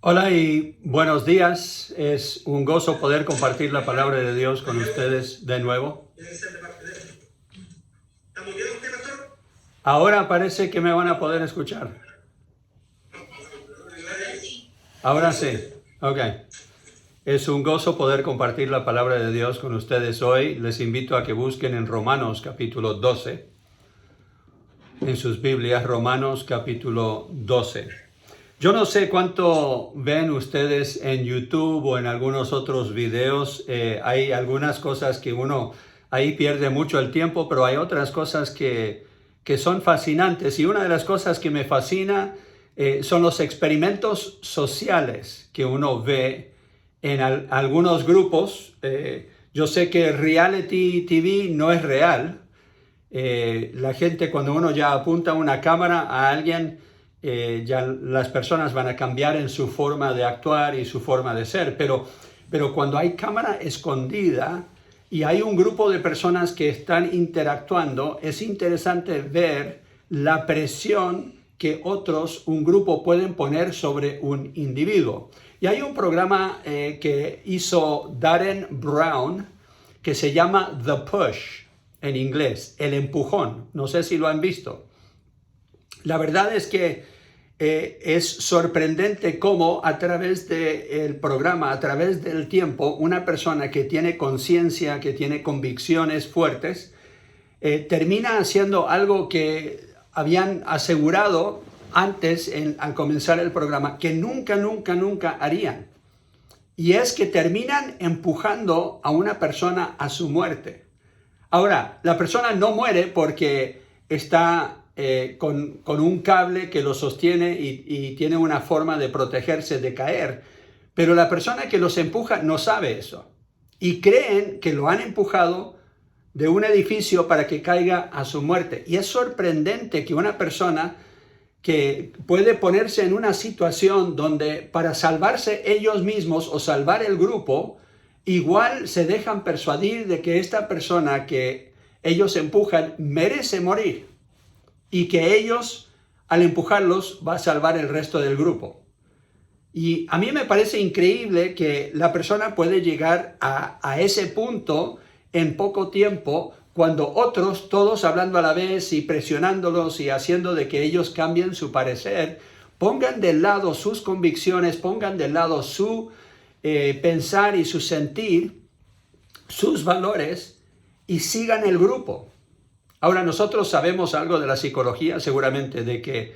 Hola y buenos días. Es un gozo poder compartir la palabra de Dios con ustedes de nuevo. Ahora parece que me van a poder escuchar. Ahora sí. Ok. Es un gozo poder compartir la palabra de Dios con ustedes hoy. Les invito a que busquen en Romanos capítulo 12. En sus Biblias, Romanos capítulo 12. Yo no sé cuánto ven ustedes en YouTube o en algunos otros videos. Hay algunas cosas que uno ahí pierde mucho el tiempo, pero hay otras cosas que son fascinantes. Y una de las cosas que me fascina son los experimentos sociales que uno ve en algunos grupos. Yo sé que reality TV no es real. La gente, cuando uno ya apunta una cámara a alguien, ya las personas van a cambiar en su forma de actuar y su forma de ser, pero cuando hay cámara escondida y hay un grupo de personas que están interactuando, es interesante ver la presión que un grupo pueden poner sobre un individuo. Y hay un programa que hizo Darren Brown que se llama The Push, en inglés, el empujón. No sé si lo han visto. La verdad es que es sorprendente cómo a través del programa, a través del tiempo, una persona que tiene conciencia, que tiene convicciones fuertes, termina haciendo algo que habían asegurado antes, al comenzar el programa, que nunca harían. Y es que terminan empujando a una persona a su muerte. Ahora, la persona no muere porque está con un cable que lo sostiene y tiene una forma de protegerse de caer, pero la persona que los empuja no sabe eso y creen que lo han empujado de un edificio para que caiga a su muerte. Y es sorprendente que una persona que puede ponerse en una situación donde para salvarse ellos mismos o salvar el grupo, igual se dejan persuadir de que esta persona que ellos empujan merece morir y que ellos, al empujarlos, va a salvar el resto del grupo. Y a mí me parece increíble que la persona puede llegar a ese punto en poco tiempo, cuando otros, todos hablando a la vez y presionándolos y haciendo de que ellos cambien su parecer, pongan de lado sus convicciones, pongan de lado su pensar y su sentir, sus valores, y sigan el grupo. Ahora, nosotros sabemos algo de la psicología, seguramente, de que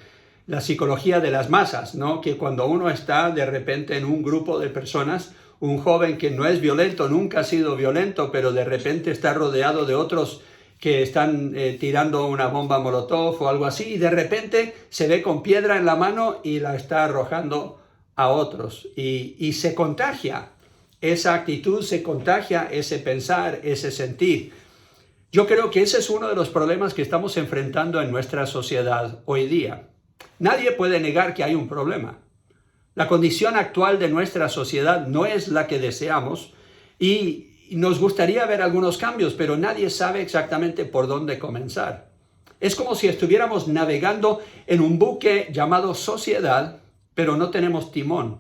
la psicología de las masas, ¿no? Que cuando uno está de repente en un grupo de personas, un joven que no es violento, nunca ha sido violento, pero de repente está rodeado de otros que están tirando una bomba molotov o algo así, y de repente se ve con piedra en la mano y la está arrojando a otros. Y se contagia esa actitud, se contagia ese pensar, ese sentir. Yo creo que ese es uno de los problemas que estamos enfrentando en nuestra sociedad hoy día. Nadie puede negar que hay un problema. La condición actual de nuestra sociedad no es la que deseamos y nos gustaría ver algunos cambios, pero nadie sabe exactamente por dónde comenzar. Es como si estuviéramos navegando en un buque llamado sociedad, pero no tenemos timón,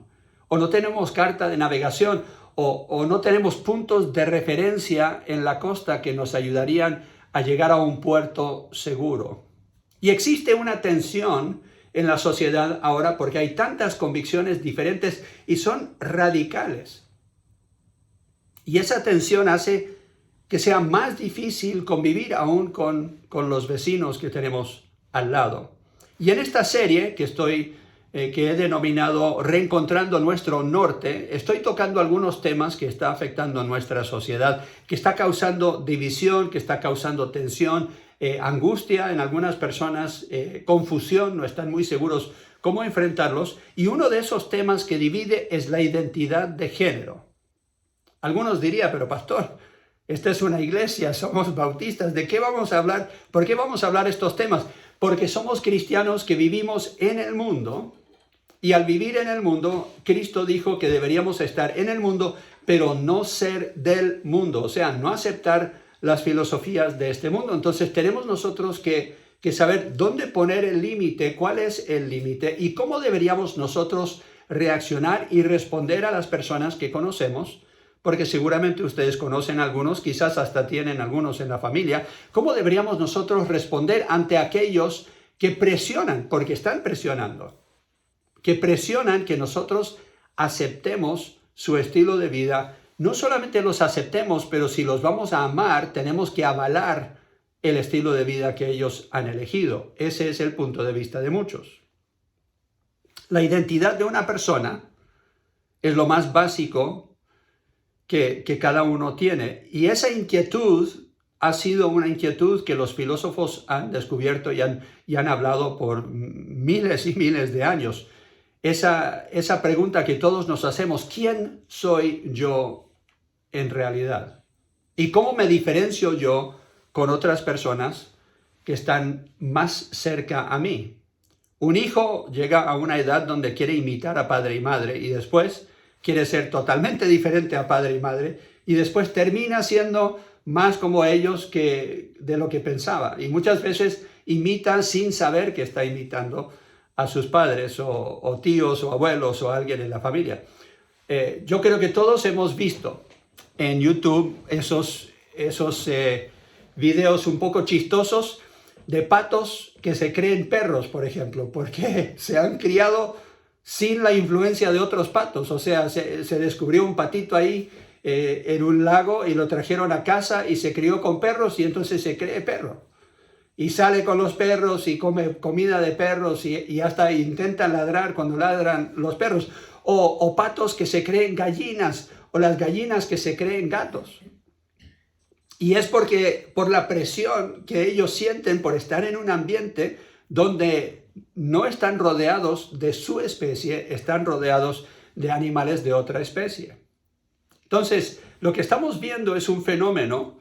o no tenemos carta de navegación, o no tenemos puntos de referencia en la costa que nos ayudarían a llegar a un puerto seguro. Y existe una tensión en la sociedad ahora porque hay tantas convicciones diferentes y son radicales. Y esa tensión hace que sea más difícil convivir aún con los vecinos que tenemos al lado. Y en esta serie que he denominado Reencontrando Nuestro Norte, estoy tocando algunos temas que están afectando a nuestra sociedad, que está causando división, que está causando tensión, angustia en algunas personas, confusión, no están muy seguros cómo enfrentarlos. Y uno de esos temas que divide es la identidad de género. Algunos dirían, pero pastor, esta es una iglesia, somos bautistas, ¿de qué vamos a hablar? ¿Por qué vamos a hablar estos temas? Porque somos cristianos que vivimos en el mundo, y al vivir en el mundo, Cristo dijo que deberíamos estar en el mundo, pero no ser del mundo, o sea, no aceptar las filosofías de este mundo. Entonces tenemos nosotros que que saber dónde poner el límite, cuál es el límite y cómo deberíamos nosotros reaccionar y responder a las personas que conocemos, porque seguramente ustedes conocen algunos, quizás hasta tienen algunos en la familia. ¿Cómo deberíamos nosotros responder ante aquellos que presionan, porque están presionando, que presionan que nosotros aceptemos su estilo de vida? No solamente los aceptemos, pero si los vamos a amar, tenemos que avalar el estilo de vida que ellos han elegido. Ese es el punto de vista de muchos. La identidad de una persona es lo más básico que cada uno tiene. Y esa inquietud ha sido una inquietud que los filósofos han descubierto y han hablado por miles y miles de años. Esa pregunta que todos nos hacemos: ¿quién soy yo en realidad? ¿Y cómo me diferencio yo con otras personas que están más cerca a mí? Un hijo llega a una edad donde quiere imitar a padre y madre y después quiere ser totalmente diferente a padre y madre y después termina siendo más como ellos que de lo que pensaba. Y muchas veces imita sin saber que está imitando a sus padres o tíos o abuelos o alguien en la familia. Yo creo que todos hemos visto en YouTube esos videos un poco chistosos de patos que se creen perros, por ejemplo, porque se han criado sin la influencia de otros patos. O sea, se descubrió un patito ahí en un lago y lo trajeron a casa y se crió con perros y entonces se cree perro. Y sale con los perros y come comida de perros y hasta intenta ladrar cuando ladran los perros. O patos que se creen gallinas o las gallinas que se creen gatos. Y es porque por la presión que ellos sienten por estar en un ambiente donde no están rodeados de su especie, están rodeados de animales de otra especie. Entonces, lo que estamos viendo es un fenómeno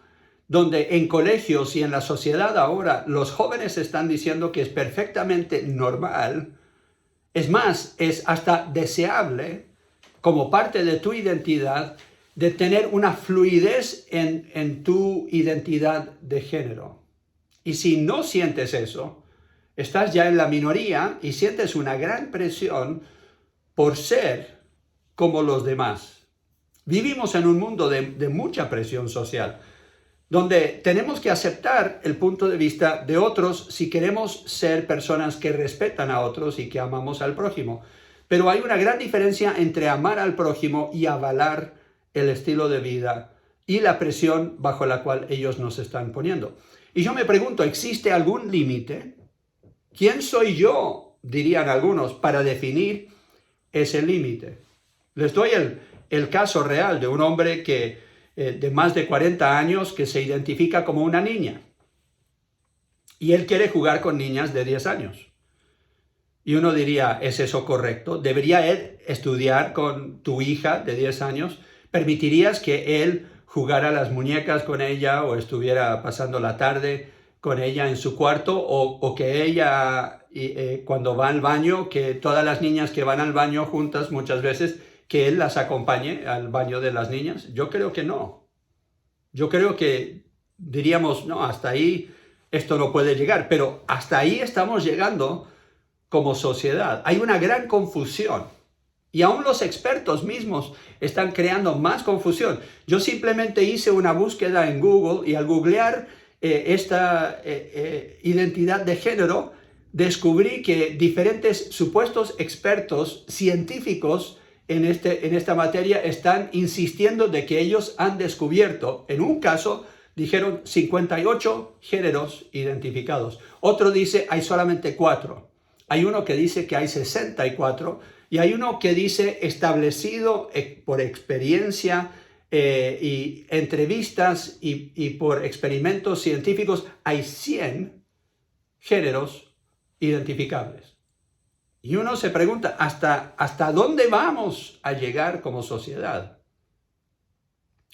donde en colegios y en la sociedad ahora los jóvenes están diciendo que es perfectamente normal, es más, es hasta deseable como parte de tu identidad de tener una fluidez en tu identidad de género. Y si no sientes eso, estás ya en la minoría y sientes una gran presión por ser como los demás. Vivimos en un mundo de mucha presión social, donde tenemos que aceptar el punto de vista de otros si queremos ser personas que respetan a otros y que amamos al prójimo. Pero hay una gran diferencia entre amar al prójimo y avalar el estilo de vida y la presión bajo la cual ellos nos están poniendo. Y yo me pregunto, ¿existe algún límite? ¿Quién soy yo, dirían algunos, para definir ese límite? Les doy el caso real de un hombre de más de 40 años que se identifica como una niña. Y él quiere jugar con niñas de 10 años. Y uno diría, ¿es eso correcto? ¿Debería él estudiar con tu hija de 10 años? ¿Permitirías que él jugara a las muñecas con ella o estuviera pasando la tarde con ella en su cuarto? ¿O que ella, cuando va al baño, que todas las niñas que van al baño juntas muchas veces, que él las acompañe al baño de las niñas? Yo creo que no. Yo creo que diríamos, no, hasta ahí esto no puede llegar. Pero hasta ahí estamos llegando como sociedad. Hay una gran confusión. Y aún los expertos mismos están creando más confusión. Yo simplemente hice una búsqueda en Google y al googlear esta identidad de género, descubrí que diferentes supuestos expertos científicos en esta materia están insistiendo de que ellos han descubierto, en un caso, dijeron 58 géneros identificados. Otro dice hay solamente 4. Hay uno que dice que hay 64 y hay uno que dice establecido por experiencia y entrevistas y por experimentos científicos, hay 100 géneros identificables. Y uno se pregunta, ¿hasta dónde vamos a llegar como sociedad?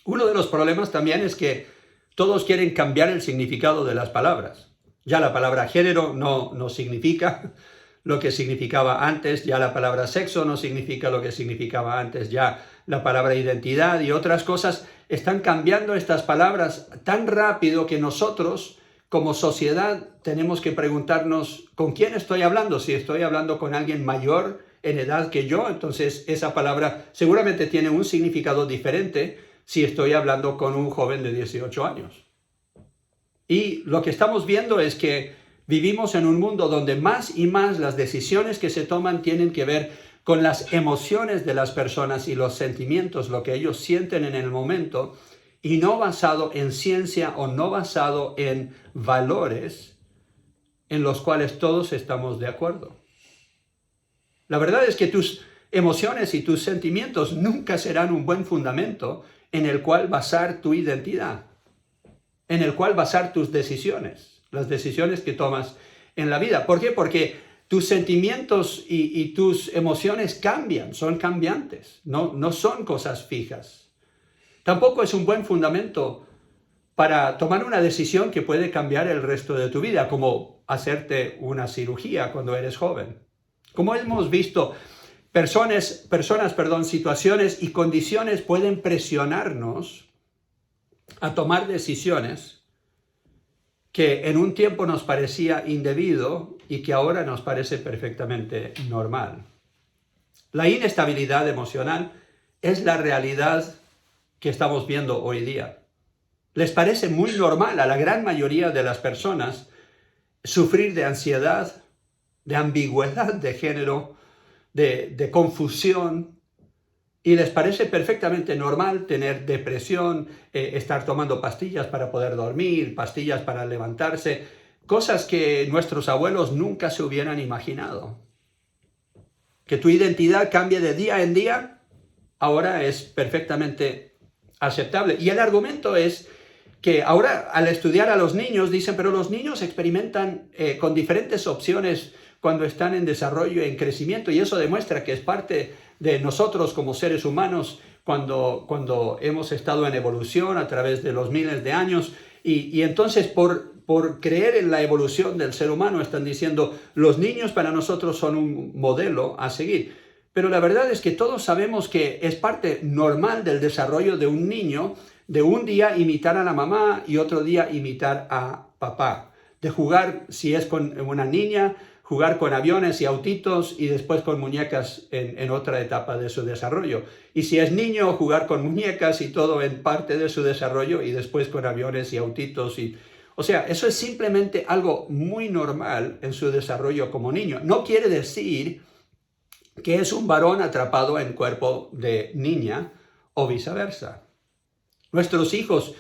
Uno de los problemas también es que todos quieren cambiar el significado de las palabras. Ya la palabra género no significa lo que significaba antes, ya la palabra sexo no significa lo que significaba antes, ya la palabra identidad y otras cosas están cambiando estas palabras tan rápido que nosotros, como sociedad tenemos que preguntarnos con quién estoy hablando. Si estoy hablando con alguien mayor en edad que yo, entonces esa palabra seguramente tiene un significado diferente si estoy hablando con un joven de 18 años. Y lo que estamos viendo es que vivimos en un mundo donde más y más las decisiones que se toman tienen que ver con las emociones de las personas y los sentimientos, lo que ellos sienten en el momento, y no basado en ciencia o no basado en valores en los cuales todos estamos de acuerdo. La verdad es que tus emociones y tus sentimientos nunca serán un buen fundamento en el cual basar tu identidad, en el cual basar tus decisiones, las decisiones que tomas en la vida. ¿Por qué? Porque tus sentimientos y tus emociones cambian, son cambiantes, no son cosas fijas. Tampoco es un buen fundamento para tomar una decisión que puede cambiar el resto de tu vida, como hacerte una cirugía cuando eres joven. Como hemos visto, situaciones y condiciones pueden presionarnos a tomar decisiones que en un tiempo nos parecía indebido y que ahora nos parece perfectamente normal. La inestabilidad emocional es la realidad que estamos viendo hoy día. Les parece muy normal a la gran mayoría de las personas sufrir de ansiedad, de ambigüedad de género, de confusión, y les parece perfectamente normal tener depresión, estar tomando pastillas para poder dormir, pastillas para levantarse, cosas que nuestros abuelos nunca se hubieran imaginado. Que tu identidad cambie de día en día, ahora es perfectamente aceptable. Y el argumento es que ahora al estudiar a los niños dicen, pero los niños experimentan con diferentes opciones cuando están en desarrollo y en crecimiento, y eso demuestra que es parte de nosotros como seres humanos cuando hemos estado en evolución a través de los miles de años, y entonces por creer en la evolución del ser humano están diciendo, los niños para nosotros son un modelo a seguir. Pero la verdad es que todos sabemos que es parte normal del desarrollo de un niño, de un día imitar a la mamá y otro día imitar a papá, de jugar, si es con una niña, jugar con aviones y autitos y después con muñecas en otra etapa de su desarrollo. Y si es niño, jugar con muñecas y todo en parte de su desarrollo y después con aviones y autitos. O sea, eso es simplemente algo muy normal en su desarrollo como niño. No quiere decir que es un varón atrapado en cuerpo de niña o viceversa. Nuestros hijos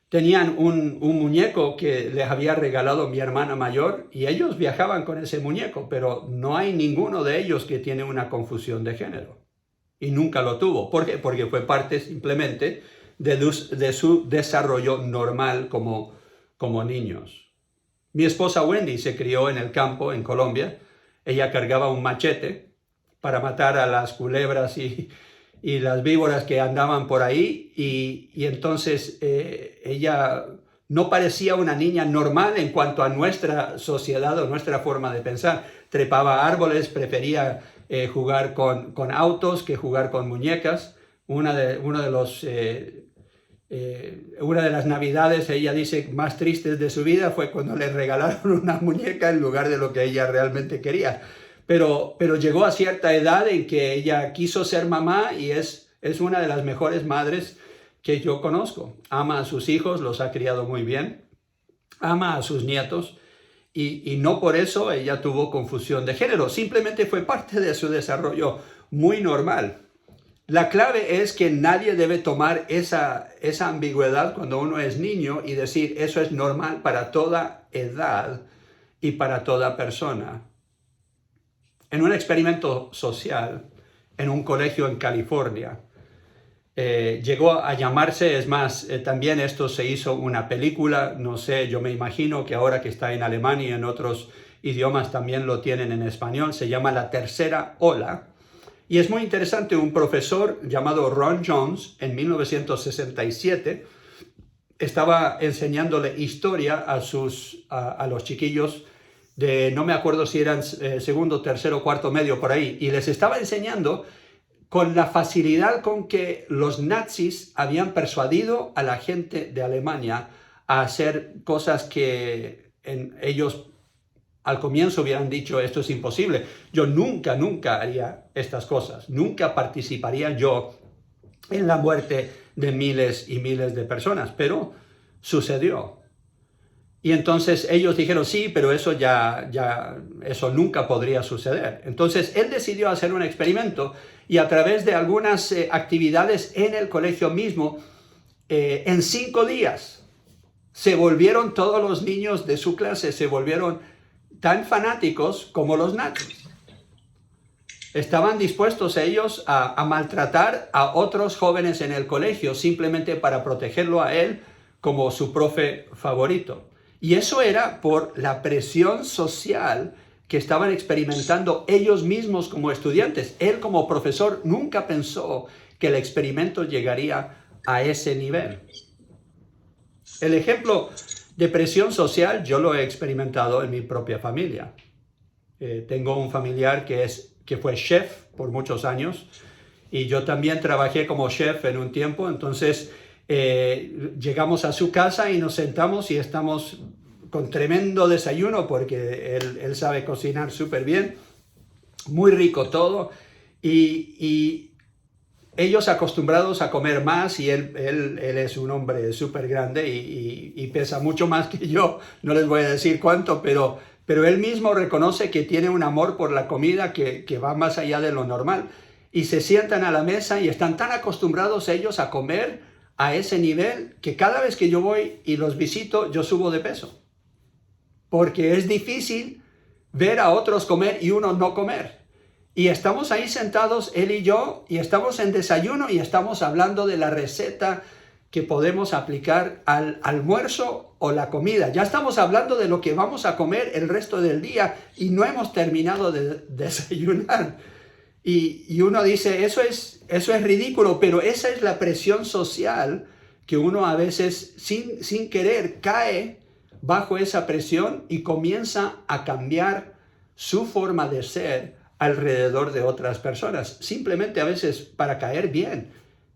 tenían un muñeco que les había regalado mi hermana mayor y ellos viajaban con ese muñeco, pero no hay ninguno de ellos que tiene una confusión de género. Y nunca lo tuvo. ¿Por qué? Porque fue parte simplemente de su desarrollo normal como niños. Mi esposa Wendy se crió en el campo en Colombia. Ella cargaba un machete para matar a las culebras y las víboras que andaban por ahí, y entonces ella no parecía una niña normal en cuanto a nuestra sociedad o nuestra forma de pensar. Trepaba árboles, prefería jugar con autos que jugar con muñecas. Una de las navidades, ella dice, más tristes de su vida fue cuando le regalaron una muñeca en lugar de lo que ella realmente quería. Pero llegó a cierta edad en que ella quiso ser mamá y es una de las mejores madres que yo conozco. Ama a sus hijos, los ha criado muy bien, ama a sus nietos y no por eso ella tuvo confusión de género, simplemente fue parte de su desarrollo muy normal. La clave es que nadie debe tomar esa ambigüedad cuando uno es niño y decir eso es normal para toda edad y para toda persona. En un experimento social, en un colegio en California, llegó a llamarse, es más, también esto se hizo una película, no sé, yo me imagino que ahora que está en alemán y en otros idiomas también lo tienen en español, se llama La Tercera Ola, y es muy interesante, un profesor llamado Ron Jones, en 1967, estaba enseñándole historia a los chiquillos no me acuerdo si eran segundo, tercero, cuarto, medio, por ahí, y les estaba enseñando con la facilidad con que los nazis habían persuadido a la gente de Alemania a hacer cosas que ellos al comienzo hubieran dicho, esto es imposible. Yo nunca haría estas cosas. Nunca participaría yo en la muerte de miles y miles de personas. Pero sucedió. Y entonces ellos dijeron, sí, pero eso eso nunca podría suceder. Entonces él decidió hacer un experimento y a través de algunas actividades en el colegio mismo, en 5 días, se volvieron todos los niños de su clase, se volvieron tan fanáticos como los nazis. Estaban dispuestos ellos a maltratar a otros jóvenes en el colegio simplemente para protegerlo a él como su profe favorito. Y eso era por la presión social que estaban experimentando ellos mismos como estudiantes. Él como profesor nunca pensó que el experimento llegaría a ese nivel. El ejemplo de presión social yo lo he experimentado en mi propia familia. Tengo un familiar que fue chef por muchos años y yo también trabajé como chef en un tiempo. Entonces llegamos a su casa y nos sentamos y estamos con tremendo desayuno porque él sabe cocinar súper bien, muy rico todo y ellos acostumbrados a comer más y él es un hombre súper grande y pesa mucho más que yo, no les voy a decir cuánto, pero él mismo reconoce que tiene un amor por la comida que va más allá de lo normal. Y se sientan a la mesa y están tan acostumbrados ellos a comer a ese nivel que cada vez que yo voy y los visito, yo subo de peso. Porque es difícil ver a otros comer y uno no comer. Y estamos ahí sentados, él y yo, y estamos en desayuno y estamos hablando de la receta que podemos aplicar al almuerzo o la comida. Ya estamos hablando de lo que vamos a comer el resto del día y no hemos terminado de desayunar. Y uno dice, eso es ridículo, pero esa es la presión social que uno a veces sin querer cae bajo esa presión y comienza a cambiar su forma de ser alrededor de otras personas, simplemente a veces para caer bien,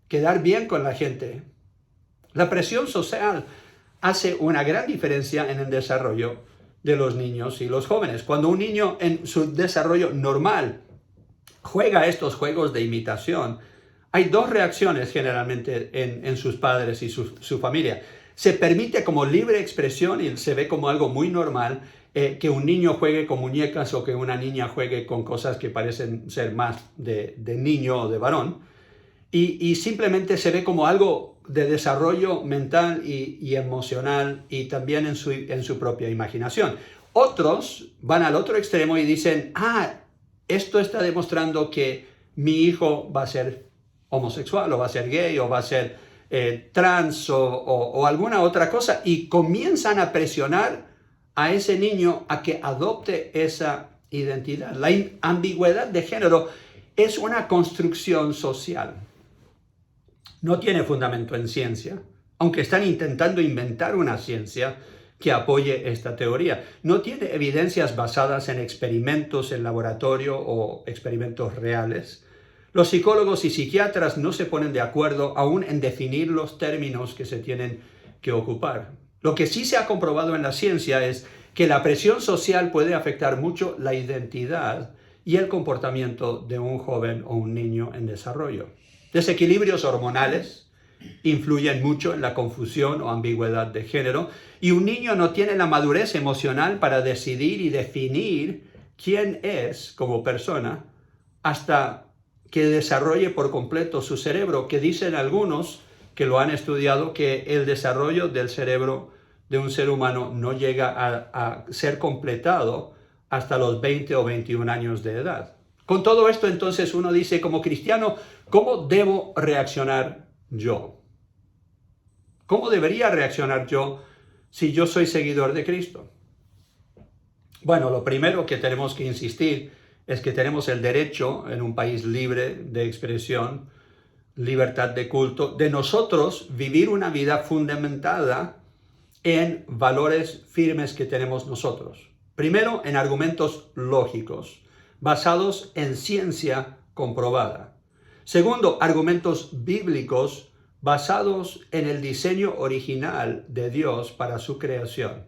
quedar bien con la gente. La presión social hace una gran diferencia en el desarrollo de los niños y los jóvenes. Cuando un niño en su desarrollo normal juega estos juegos de imitación, hay 2 reacciones generalmente en sus padres y su familia. Se permite como libre expresión y se ve como algo muy normal que un niño juegue con muñecas o que una niña juegue con cosas que parecen ser más de niño o de varón. Y simplemente se ve como algo de desarrollo mental y emocional y también en su propia imaginación. Otros van al otro extremo y dicen, esto está demostrando que mi hijo va a ser homosexual o va a ser gay o va a ser trans o alguna otra cosa, y comienzan a presionar a ese niño a que adopte esa identidad. La ambigüedad de género es una construcción social. No tiene fundamento en ciencia, aunque están intentando inventar una ciencia que apoye esta teoría. No tiene evidencias basadas en experimentos en laboratorio o experimentos reales. Los psicólogos y psiquiatras no se ponen de acuerdo aún en definir los términos que se tienen que ocupar. Lo que sí se ha comprobado en la ciencia es que la presión social puede afectar mucho la identidad y el comportamiento de un joven o un niño en desarrollo. Desequilibrios hormonales influyen mucho en la confusión o ambigüedad de género, y un niño no tiene la madurez emocional para decidir y definir quién es como persona hasta que desarrolle por completo su cerebro, que dicen algunos que lo han estudiado, que el desarrollo del cerebro de un ser humano no llega a ser completado hasta los 20 o 21 años de edad. Con todo esto, entonces, uno dice, como cristiano, ¿cómo debo reaccionar yo? ¿Cómo debería reaccionar yo si yo soy seguidor de Cristo? Bueno, lo primero que tenemos que insistir es que tenemos el derecho, en un país libre de expresión, libertad de culto, de nosotros vivir una vida fundamentada en valores firmes que tenemos nosotros. Primero, en argumentos lógicos, basados en ciencia comprobada. Segundo, argumentos bíblicos basados en el diseño original de Dios para su creación.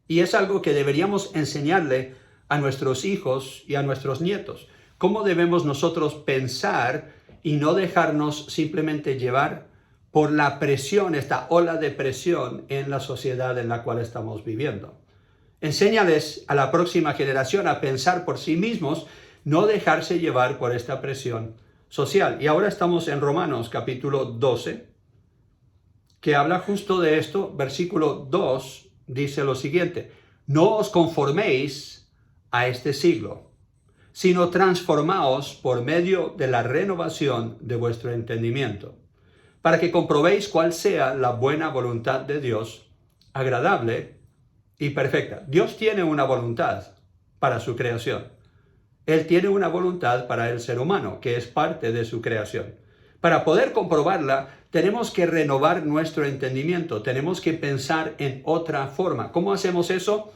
Y es algo que deberíamos enseñarle a nuestros hijos y a nuestros nietos. ¿Cómo debemos nosotros pensar y no dejarnos simplemente llevar por la presión, esta ola de presión en la sociedad en la cual estamos viviendo? Enséñales a la próxima generación a pensar por sí mismos, no dejarse llevar por esta presión social. Y ahora estamos en Romanos capítulo 12, que habla justo de esto. Versículo 2 dice lo siguiente: no os conforméis a este siglo, sino transformaos por medio de la renovación de vuestro entendimiento, para que comprobéis cuál sea la buena voluntad de Dios, agradable y perfecta. Dios tiene una voluntad para su creación. Él tiene una voluntad para el ser humano, que es parte de su creación. Para poder comprobarla, tenemos que renovar nuestro entendimiento, tenemos que pensar en otra forma. ¿Cómo hacemos eso?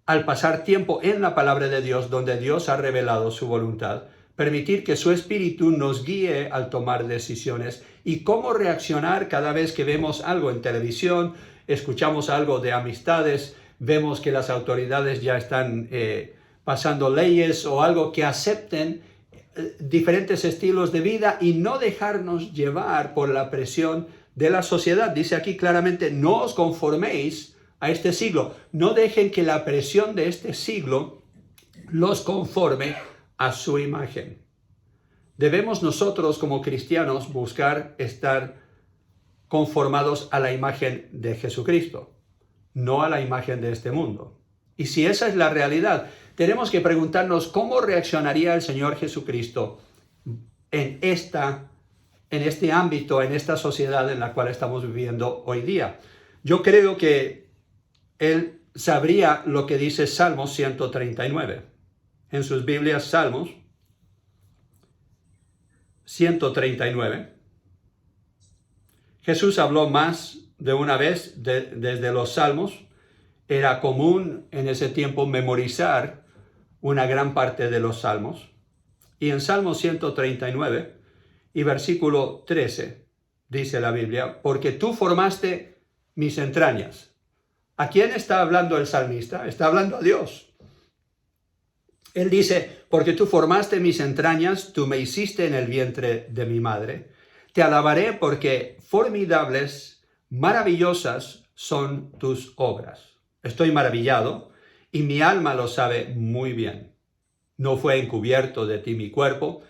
Al pasar tiempo en la palabra de Dios, donde Dios ha revelado su voluntad, permitir que su Espíritu nos guíe al tomar decisiones y cómo reaccionar cada vez que vemos algo en televisión, escuchamos algo de amistades, vemos que las autoridades ya están pasando leyes o algo que acepten diferentes estilos de vida y no dejarnos llevar por la presión de la sociedad. Dice aquí claramente: no os conforméis a este siglo. No dejen que la presión de este siglo los conforme a su imagen. Debemos nosotros como cristianos buscar estar conformados a la imagen de Jesucristo, no a la imagen de este mundo. Y si esa es la realidad, tenemos que preguntarnos cómo reaccionaría el Señor Jesucristo en este ámbito, en esta sociedad en la cual estamos viviendo hoy día. Yo creo que Él sabría lo que dice Salmos 139. En sus Biblias, Salmos 139. Jesús habló más de una vez desde los Salmos. Era común en ese tiempo memorizar una gran parte de los Salmos. Y en Salmo 139 y versículo 13 dice la Biblia: porque tú formaste mis entrañas. ¿A quién está hablando el salmista? Está hablando a Dios. Él dice: porque tú formaste mis entrañas, tú me hiciste en el vientre de mi madre. Te alabaré porque formidables, maravillosas son tus obras. Estoy maravillado y mi alma lo sabe muy bien. No fue encubierto de ti mi cuerpo,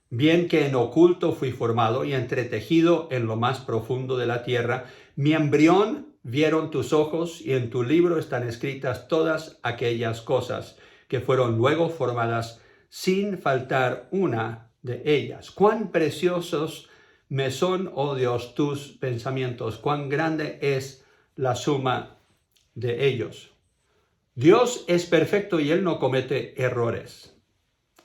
bien que en oculto fui formado y entretejido en lo más profundo de la tierra. Mi embrión vieron tus ojos y en tu libro están escritas todas aquellas cosas que fueron luego formadas sin faltar una de ellas. Cuán preciosos me son, oh Dios, tus pensamientos, cuán grande es la suma de ellos. Dios es perfecto y Él no comete errores.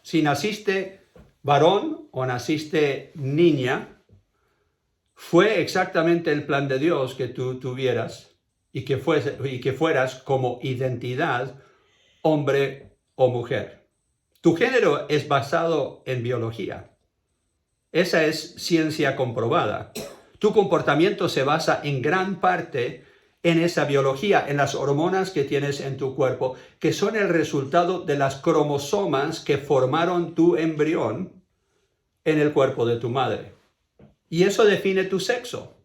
Si naciste varón o naciste niña, fue exactamente el plan de Dios que tú tuvieras y que fueras como identidad hombre o mujer. Tu género es basado en biología. Esa es ciencia comprobada. Tu comportamiento se basa en gran parte en esa biología, en las hormonas que tienes en tu cuerpo, que son el resultado de las cromosomas que formaron tu embrión en el cuerpo de tu madre. Y eso define tu sexo,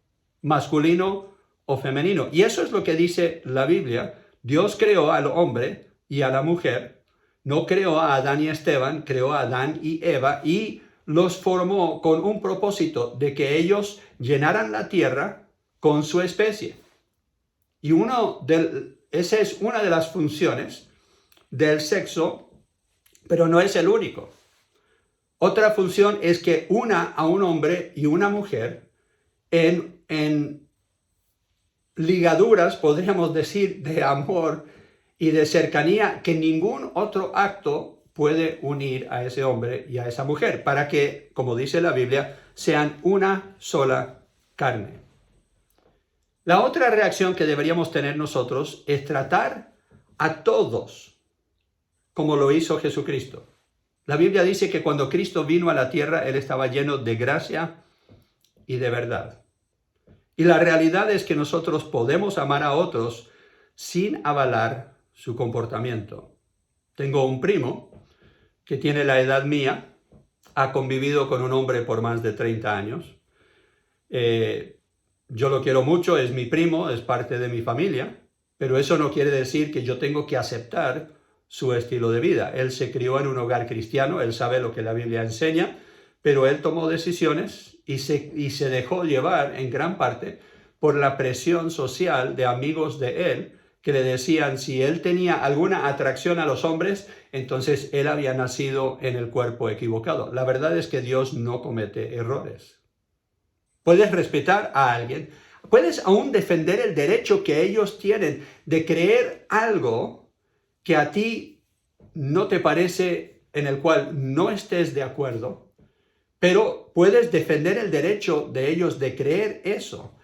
masculino o femenino. Y eso es lo que dice la Biblia. Dios creó al hombre y a la mujer. No creó a Adán y Esteban, creó a Adán y Eva y los formó con un propósito de que ellos llenaran la tierra con su especie. Y esa es una de las funciones del sexo, pero no es el único. Otra función es que una a un hombre y una mujer en ligaduras, podríamos decir, de amor y de cercanía que ningún otro acto puede unir a ese hombre y a esa mujer, para que, como dice la Biblia, sean una sola carne. La otra reacción que deberíamos tener nosotros es tratar a todos como lo hizo Jesucristo. La Biblia dice que cuando Cristo vino a la tierra, Él estaba lleno de gracia y de verdad. Y la realidad es que nosotros podemos amar a otros sin avalar su comportamiento. Tengo un primo que tiene la edad mía, ha convivido con un hombre por más de 30 años. Yo lo quiero mucho, es mi primo, es parte de mi familia, pero eso no quiere decir que yo tengo que aceptar su estilo de vida. Él se crió en un hogar cristiano, él sabe lo que la Biblia enseña, pero él tomó decisiones y se dejó llevar en gran parte por la presión social de amigos de él que le decían si él tenía alguna atracción a los hombres, entonces él había nacido en el cuerpo equivocado. La verdad es que Dios no comete errores. Puedes respetar a alguien, puedes aún defender el derecho que ellos tienen de creer algo que a ti no te parece, en el cual no estés de acuerdo, pero puedes defender el derecho de ellos de creer eso,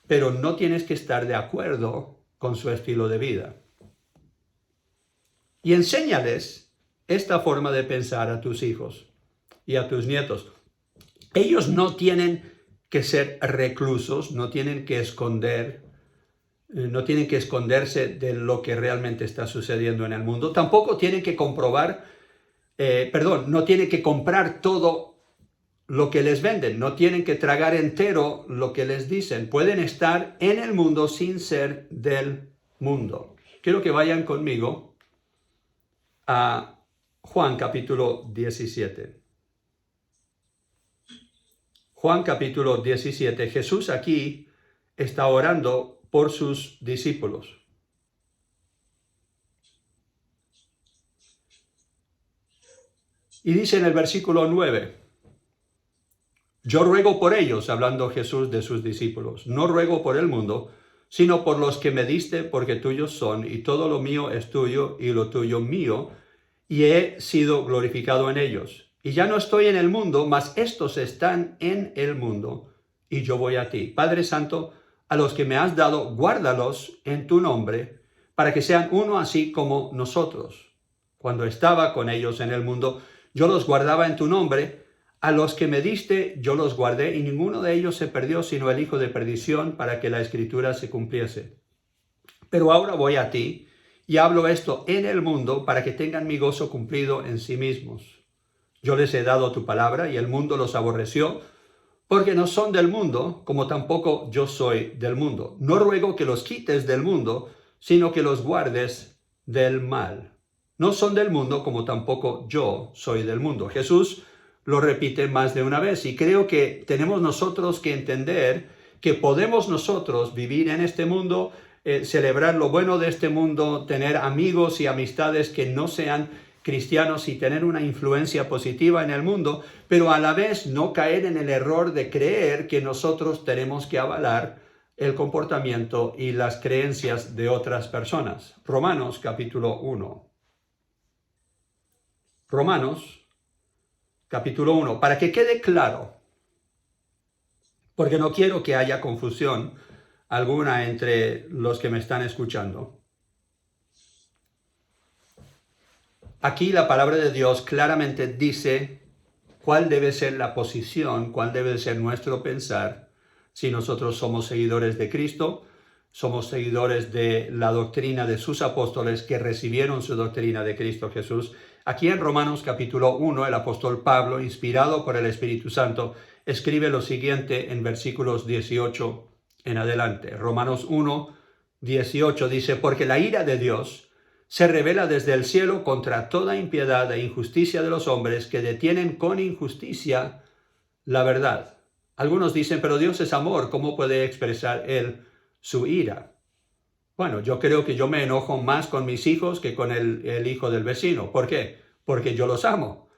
pero no tienes que estar de acuerdo con su estilo de vida. Y enséñales esta forma de pensar a tus hijos y a tus nietos. Ellos no tienen que ser reclusos, no tienen que esconderse de lo que realmente está sucediendo en el mundo. Tampoco tienen que no tienen que comprar todo lo que les venden, no tienen que tragar entero lo que les dicen. Pueden estar en el mundo sin ser del mundo. Quiero que vayan conmigo a Juan capítulo 17. Juan capítulo 17. Jesús aquí está orando por sus discípulos. Y dice en el versículo 9, yo ruego por ellos, hablando Jesús de sus discípulos, no ruego por el mundo, sino por los que me diste, porque tuyos son, y todo lo mío es tuyo, y lo tuyo mío, y he sido glorificado en ellos. Y ya no estoy en el mundo, mas estos están en el mundo, y yo voy a ti. Padre Santo, a los que me has dado, guárdalos en tu nombre, para que sean uno así como nosotros. Cuando estaba con ellos en el mundo, yo los guardaba en tu nombre. A los que me diste, yo los guardé, y ninguno de ellos se perdió, sino el hijo de perdición, para que la escritura se cumpliese. Pero ahora voy a ti, y hablo esto en el mundo, para que tengan mi gozo cumplido en sí mismos. Yo les he dado tu palabra, y el mundo los aborreció, porque no son del mundo, como tampoco yo soy del mundo. No ruego que los quites del mundo, sino que los guardes del mal. No son del mundo, como tampoco yo soy del mundo. Jesús lo repite más de una vez, y creo que tenemos nosotros que entender que podemos nosotros vivir en este mundo, celebrar lo bueno de este mundo, tener amigos y amistades que no sean cristianos y tener una influencia positiva en el mundo, pero a la vez no caer en el error de creer que nosotros tenemos que avalar el comportamiento y las creencias de otras personas. Romanos capítulo 1. Romanos capítulo 1, para que quede claro, porque no quiero que haya confusión alguna entre los que me están escuchando. Aquí la palabra de Dios claramente dice cuál debe ser la posición, cuál debe ser nuestro pensar si nosotros somos seguidores de Cristo, somos seguidores de la doctrina de sus apóstoles que recibieron su doctrina de Cristo Jesús. Aquí en Romanos capítulo 1, el apóstol Pablo, inspirado por el Espíritu Santo, escribe lo siguiente en versículos 18 en adelante. Romanos 1, 18 dice, porque la ira de Dios se revela desde el cielo contra toda impiedad e injusticia de los hombres que detienen con injusticia la verdad. Algunos dicen, pero Dios es amor, ¿cómo puede expresar Él su ira? Bueno, yo creo que yo me enojo más con mis hijos que con el hijo del vecino. ¿Por qué? Porque yo los amo.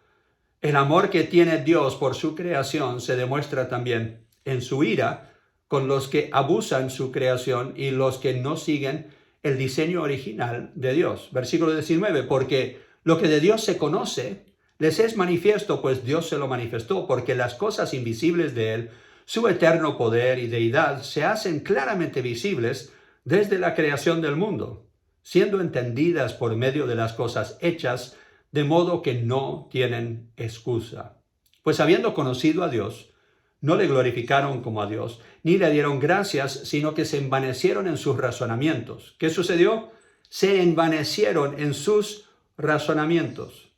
El amor que tiene Dios por su creación se demuestra también en su ira con los que abusan su creación y los que no siguen el diseño original de Dios. Versículo 19, porque lo que de Dios se conoce les es manifiesto, pues Dios se lo manifestó, porque las cosas invisibles de Él, su eterno poder y deidad, se hacen claramente visibles desde la creación del mundo, siendo entendidas por medio de las cosas hechas, de modo que no tienen excusa. Pues habiendo conocido a Dios, no le glorificaron como a Dios, ni le dieron gracias, sino que se envanecieron en sus razonamientos. ¿Qué sucedió? Se envanecieron en sus razonamientos.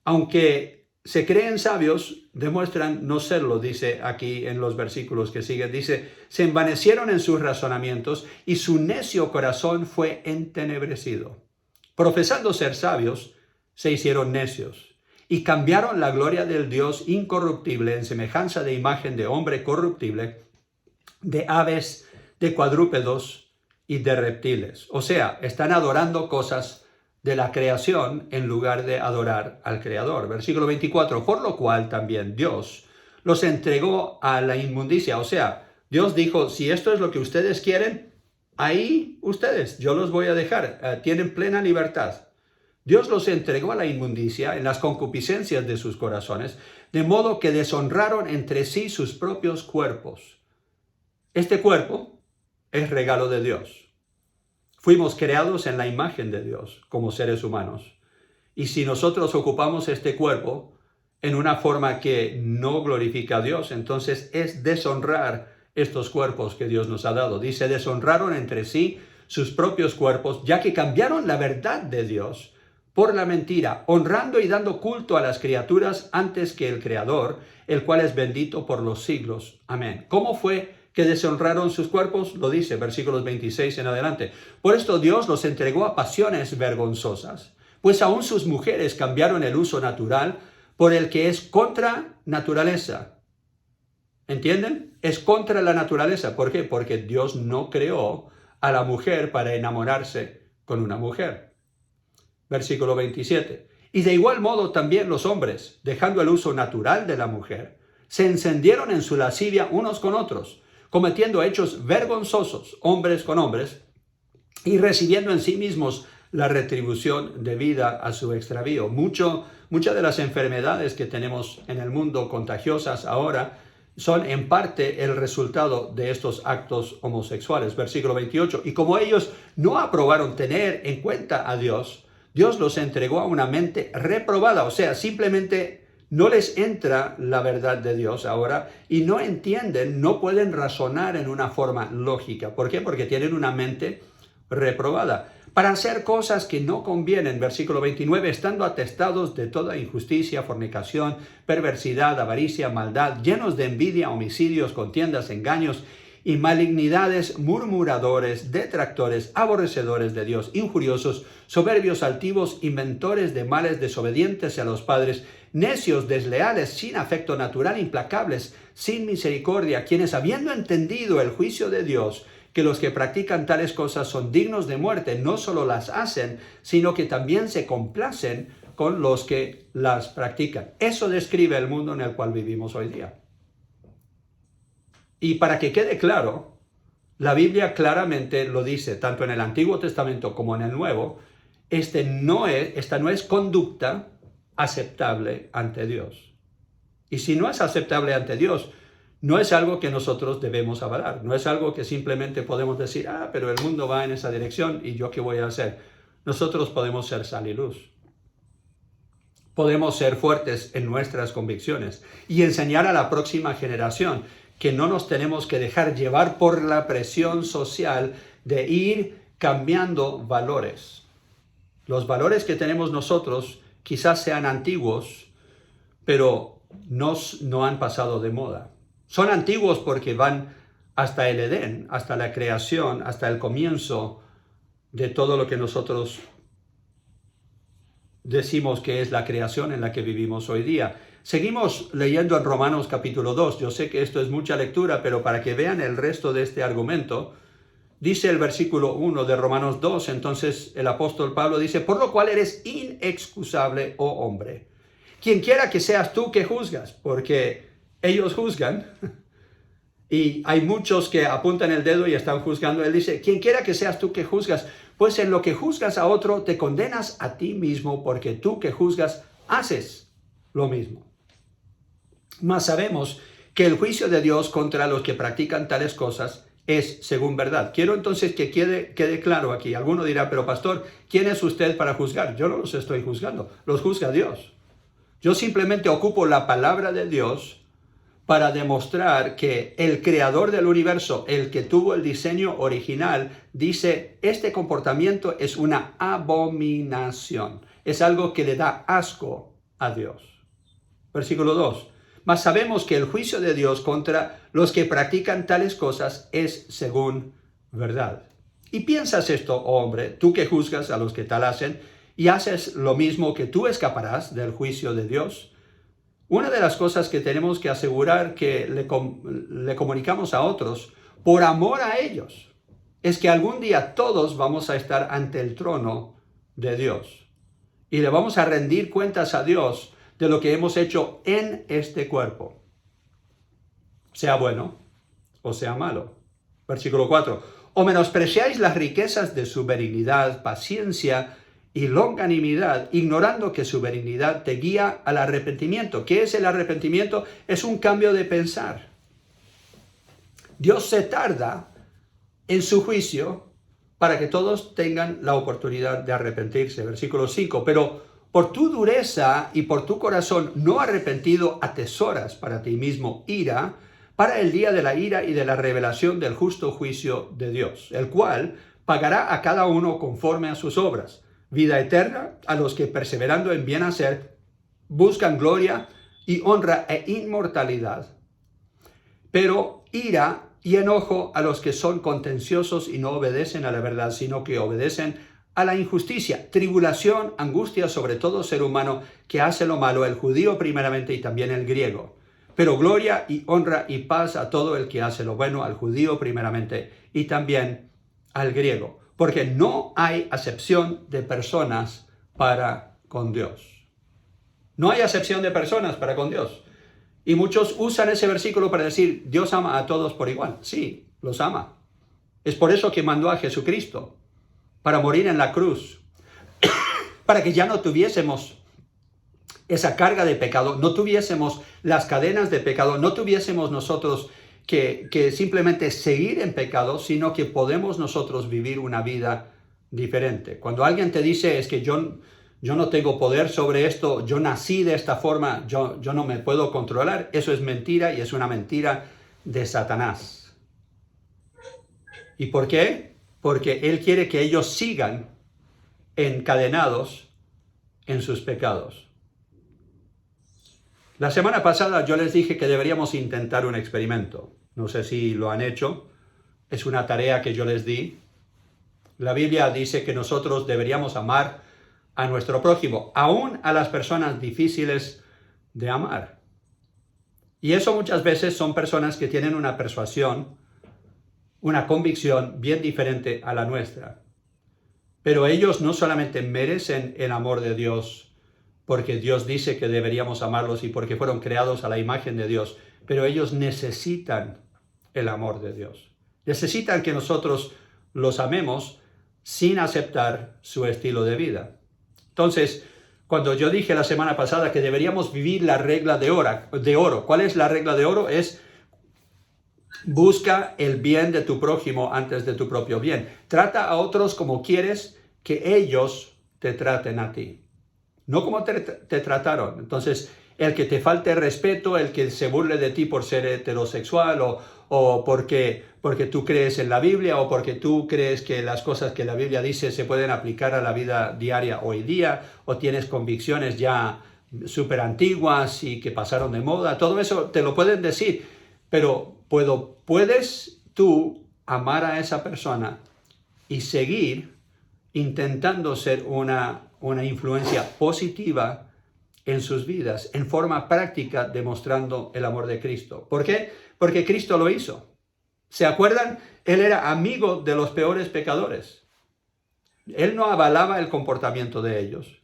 Aunque se creen sabios, demuestran no serlo, dice aquí en los versículos que siguen. Dice, se envanecieron en sus razonamientos y su necio corazón fue entenebrecido. Profesando ser sabios, se hicieron necios y cambiaron la gloria del Dios incorruptible en semejanza de imagen de hombre corruptible, de aves, de cuadrúpedos y de reptiles. O sea, están adorando cosas de la creación en lugar de adorar al Creador. Versículo 24, por lo cual también Dios los entregó a la inmundicia. O sea, Dios dijo, si esto es lo que ustedes quieren, ahí ustedes, yo los voy a dejar, tienen plena libertad. Dios los entregó a la inmundicia en las concupiscencias de sus corazones, de modo que deshonraron entre sí sus propios cuerpos. Este cuerpo es regalo de Dios. Fuimos creados en la imagen de Dios como seres humanos. Y si nosotros ocupamos este cuerpo en una forma que no glorifica a Dios, entonces es deshonrar estos cuerpos que Dios nos ha dado. Dice, deshonraron entre sí sus propios cuerpos, ya que cambiaron la verdad de Dios por la mentira, honrando y dando culto a las criaturas antes que el Creador, el cual es bendito por los siglos. Amén. ¿Cómo fue que deshonraron sus cuerpos? Lo dice, versículos 26 en adelante. Por esto Dios los entregó a pasiones vergonzosas, pues aún sus mujeres cambiaron el uso natural por el que es contra naturaleza. ¿Entienden? Es contra la naturaleza. ¿Por qué? Porque Dios no creó a la mujer para enamorarse con una mujer. Versículo 27. Y de igual modo también los hombres, dejando el uso natural de la mujer, se encendieron en su lascivia unos con otros, cometiendo hechos vergonzosos, hombres con hombres, y recibiendo en sí mismos la retribución debida a su extravío. Muchas de las enfermedades que tenemos en el mundo contagiosas ahora son en parte el resultado de estos actos homosexuales. Versículo 28. Y como ellos no aprobaron tener en cuenta a Dios, Dios los entregó a una mente reprobada, o sea, simplemente no les entra la verdad de Dios ahora y no entienden, no pueden razonar en una forma lógica. ¿Por qué? Porque tienen una mente reprobada. Para hacer cosas que no convienen, versículo 29, estando atestados de toda injusticia, fornicación, perversidad, avaricia, maldad, llenos de envidia, homicidios, contiendas, engaños y malignidades, murmuradores, detractores, aborrecedores de Dios, injuriosos, soberbios, altivos, inventores de males, desobedientes a los padres, necios, desleales, sin afecto natural, implacables, sin misericordia, quienes habiendo entendido el juicio de Dios, que los que practican tales cosas son dignos de muerte, no solo las hacen, sino que también se complacen con los que las practican. Eso describe el mundo en el cual vivimos hoy día. Y para que quede claro, la Biblia claramente lo dice, tanto en el Antiguo Testamento como en el Nuevo, esta no es conducta aceptable ante Dios. Y si no es aceptable ante Dios, no es algo que nosotros debemos avalar. No es algo que simplemente podemos decir, pero el mundo va en esa dirección y yo qué voy a hacer. Nosotros podemos ser sal y luz. Podemos ser fuertes en nuestras convicciones y enseñar a la próxima generación que no nos tenemos que dejar llevar por la presión social de ir cambiando valores. Los valores que tenemos nosotros quizás sean antiguos, pero no han pasado de moda. Son antiguos porque van hasta el Edén, hasta la creación, hasta el comienzo de todo lo que nosotros decimos que es la creación en la que vivimos hoy día. Seguimos leyendo en Romanos capítulo 2. Yo sé que esto es mucha lectura, pero para que vean el resto de este argumento, dice el versículo 1 de Romanos 2, entonces el apóstol Pablo dice, por lo cual eres inexcusable, oh hombre. Quien quiera que seas tú que juzgas, porque ellos juzgan, y hay muchos que apuntan el dedo y están juzgando. Él dice, quien quiera que seas tú que juzgas, pues en lo que juzgas a otro, te condenas a ti mismo, porque tú que juzgas, haces lo mismo. Mas sabemos que el juicio de Dios contra los que practican tales cosas es según verdad. Quiero entonces que quede claro aquí. Alguno dirá, pero pastor, ¿quién es usted para juzgar? Yo no los estoy juzgando, los juzga Dios. Yo simplemente ocupo la palabra de Dios para demostrar que el creador del universo, el que tuvo el diseño original, dice, este comportamiento es una abominación. Es algo que le da asco a Dios. Versículo 2. Mas sabemos que el juicio de Dios contra los que practican tales cosas es según verdad. Y piensas esto, oh hombre, tú que juzgas a los que tal hacen, y haces lo mismo, que tú escaparás del juicio de Dios. Una de las cosas que tenemos que asegurar que le comunicamos a otros, por amor a ellos, es que algún día todos vamos a estar ante el trono de Dios. Y le vamos a rendir cuentas a Dios de lo que hemos hecho en este cuerpo, sea bueno o sea malo. Versículo 4. O menospreciáis las riquezas de su benignidad, paciencia y longanimidad, ignorando que su benignidad te guía al arrepentimiento. ¿Qué es el arrepentimiento? Es un cambio de pensar. Dios se tarda en su juicio para que todos tengan la oportunidad de arrepentirse. Versículo 5. Pero por tu dureza y por tu corazón no arrepentido atesoras para ti mismo ira, para el día de la ira y de la revelación del justo juicio de Dios, el cual pagará a cada uno conforme a sus obras. Vida eterna a los que perseverando en bien hacer buscan gloria y honra e inmortalidad. Pero ira y enojo a los que son contenciosos y no obedecen a la verdad, sino que obedecen a la injusticia, tribulación, angustia sobre todo ser humano que hace lo malo, el judío primeramente y también el griego. Pero gloria y honra y paz a todo el que hace lo bueno, al judío primeramente y también al griego. Porque no hay acepción de personas para con Dios. No hay acepción de personas para con Dios. Y muchos usan ese versículo para decir, Dios ama a todos por igual. Sí, los ama. Es por eso que mandó a Jesucristo, para morir en la cruz, para que ya no tuviésemos esa carga de pecado, no tuviésemos las cadenas de pecado, no tuviésemos nosotros que simplemente seguir en pecado, sino que podemos nosotros vivir una vida diferente. Cuando alguien te dice, es que yo no tengo poder sobre esto, yo nací de esta forma, yo no me puedo controlar, eso es mentira y es una mentira de Satanás. ¿Y por qué? Porque él quiere que ellos sigan encadenados en sus pecados. La semana pasada yo les dije que deberíamos intentar un experimento. No sé si lo han hecho. Es una tarea que yo les di. La Biblia dice que nosotros deberíamos amar a nuestro prójimo, aún a las personas difíciles de amar. Y eso muchas veces son personas que tienen una persuasión, una convicción bien diferente a la nuestra. Pero ellos no solamente merecen el amor de Dios, porque Dios dice que deberíamos amarlos y porque fueron creados a la imagen de Dios, pero ellos necesitan el amor de Dios. Necesitan que nosotros los amemos sin aceptar su estilo de vida. Entonces, cuando yo dije la semana pasada que deberíamos vivir la regla de oro, ¿cuál es la regla de oro? Es busca el bien de tu prójimo antes de tu propio bien. Trata a otros como quieres que ellos te traten a ti. No como te trataron. Entonces, el que te falte respeto, el que se burle de ti por ser heterosexual o porque tú crees en la Biblia o porque tú crees que las cosas que la Biblia dice se pueden aplicar a la vida diaria hoy día o tienes convicciones ya súper antiguas y que pasaron de moda. Todo eso te lo pueden decir, pero puedes tú amar a esa persona y seguir intentando ser una influencia positiva en sus vidas, en forma práctica, demostrando el amor de Cristo. ¿Por qué? Porque Cristo lo hizo. ¿Se acuerdan? Él era amigo de los peores pecadores. Él no avalaba el comportamiento de ellos,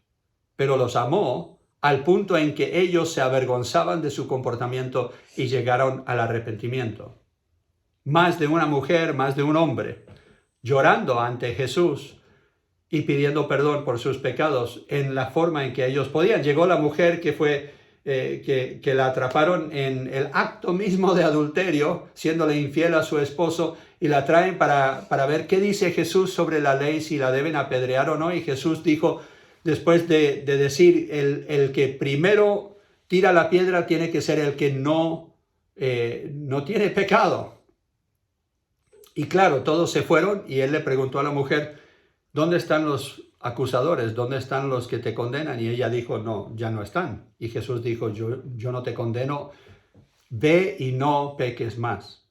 pero los amó al punto en que ellos se avergonzaban de su comportamiento y llegaron al arrepentimiento. Más de una mujer, más de un hombre, llorando ante Jesús y pidiendo perdón por sus pecados en la forma en que ellos podían. Llegó la mujer que la atraparon en el acto mismo de adulterio, siéndole infiel a su esposo, y la traen para ver qué dice Jesús sobre la ley, si la deben apedrear o no. Y Jesús dijo, después de decir, el que primero tira la piedra tiene que ser el que no no tiene pecado. Y claro, todos se fueron y él le preguntó a la mujer, ¿dónde están los acusadores? ¿Dónde están los que te condenan? Y ella dijo, no, ya no están. Y Jesús dijo, yo no te condeno, ve y no peques más.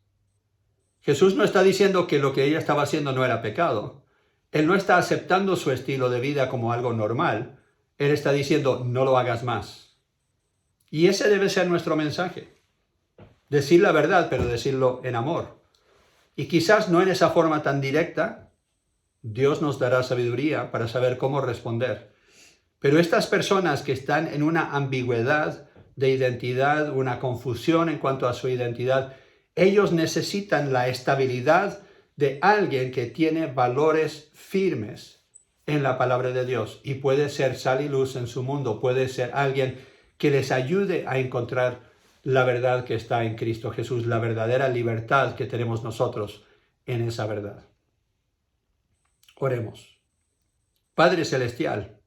Jesús no está diciendo que lo que ella estaba haciendo no era pecado. Él no está aceptando su estilo de vida como algo normal. Él está diciendo, no lo hagas más. Y ese debe ser nuestro mensaje. Decir la verdad, pero decirlo en amor. Y quizás no en esa forma tan directa. Dios nos dará sabiduría para saber cómo responder. Pero estas personas que están en una ambigüedad de identidad, una confusión en cuanto a su identidad, ellos necesitan la estabilidad de alguien que tiene valores firmes en la palabra de Dios y puede ser sal y luz en su mundo, puede ser alguien que les ayude a encontrar la verdad que está en Cristo Jesús, la verdadera libertad que tenemos nosotros en esa verdad. Oremos. Padre Celestial,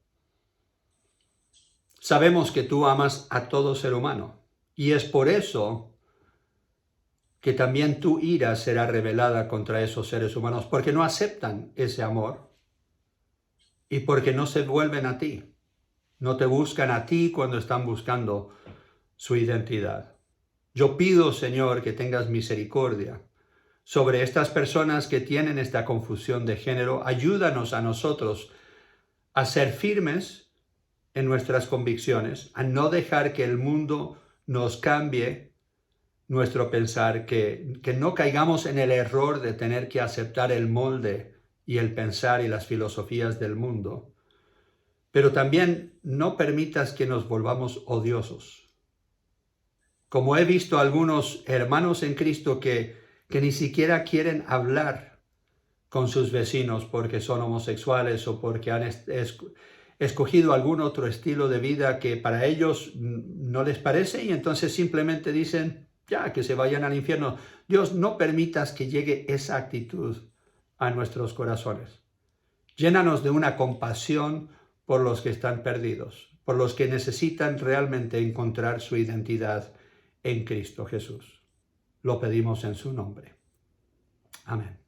sabemos que tú amas a todo ser humano y es por eso que también tu ira será revelada contra esos seres humanos, porque no aceptan ese amor y porque no se vuelven a ti, no te buscan a ti cuando están buscando su identidad. Yo pido, Señor, que tengas misericordia sobre estas personas que tienen esta confusión de género. Ayúdanos a nosotros a ser firmes en nuestras convicciones, a no dejar que el mundo nos cambie nuestro pensar, que no caigamos en el error de tener que aceptar el molde y el pensar y las filosofías del mundo. Pero también no permitas que nos volvamos odiosos. Como he visto algunos hermanos en Cristo que ni siquiera quieren hablar con sus vecinos porque son homosexuales o porque han escogido algún otro estilo de vida que para ellos no les parece y entonces simplemente dicen, ya, que se vayan al infierno. Dios, no permitas que llegue esa actitud a nuestros corazones. Llénanos de una compasión por los que están perdidos, por los que necesitan realmente encontrar su identidad en Cristo Jesús. Lo pedimos en su nombre. Amén.